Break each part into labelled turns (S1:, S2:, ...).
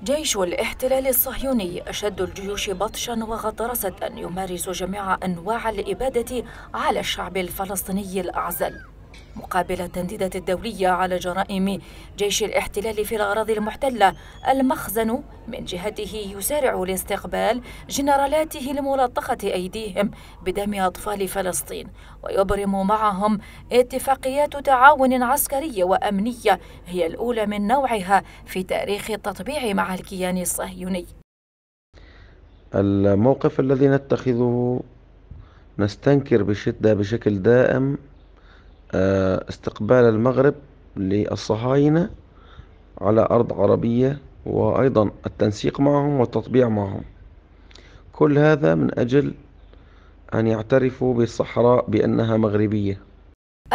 S1: جيش الاحتلال الصهيوني أشد الجيوش بطشا وغطرسة يمارس جميع أنواع الإبادة على الشعب الفلسطيني الأعزل، مقابل التنديدات الدولية على جرائم جيش الاحتلال في الأراضي المحتلة. المخزن من جهته يسارع لاستقبال جنرالاته لملطخة أيديهم بدم أطفال فلسطين، ويبرم معهم اتفاقيات تعاون عسكري وأمنية هي الأولى من نوعها في تاريخ التطبيع مع الكيان الصهيوني.
S2: الموقف الذي نتخذه نستنكر بشدة بشكل دائم استقبال المغرب للصهاينة على أرض عربية، وأيضا التنسيق معهم والتطبيع معهم. كل هذا من أجل أن يعترفوا بالصحراء بأنها مغربية.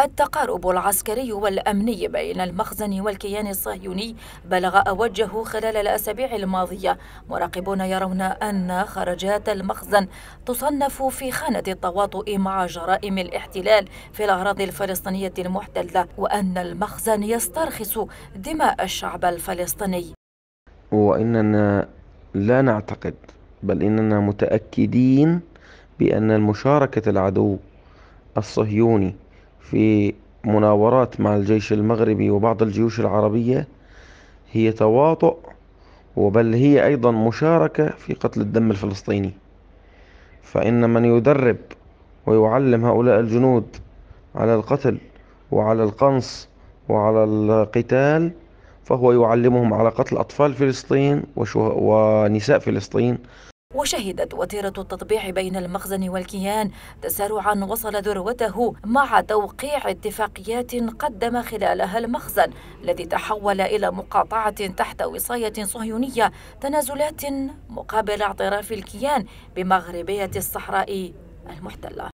S1: التقارب العسكري والأمني بين المخزن والكيان الصهيوني بلغ أوجه خلال الأسابيع الماضية. مراقبون يرون أن خرجات المخزن تصنف في خانة التواطؤ مع جرائم الاحتلال في الأراضي الفلسطينية المحتلة، وأن المخزن يسترخص دماء الشعب الفلسطيني.
S2: وإننا لا نعتقد، بل إننا متأكدين بأن المشاركة العدو الصهيوني في مناورات مع الجيش المغربي وبعض الجيوش العربية هي تواطؤ، وبل هي أيضا مشاركة في قتل الدم الفلسطيني. فإن من يدرب ويعلم هؤلاء الجنود على القتل وعلى القنص وعلى القتال، فهو يعلمهم على قتل أطفال فلسطين ونساء فلسطين.
S1: وشهدت وتيرة التطبيع بين المخزن والكيان تسارعا وصل ذروته مع توقيع اتفاقيات قدم خلالها المخزن الذي تحول إلى مقاطعة تحت وصاية صهيونية، تنازلات مقابل اعتراف الكيان بمغربية الصحراء المحتلة.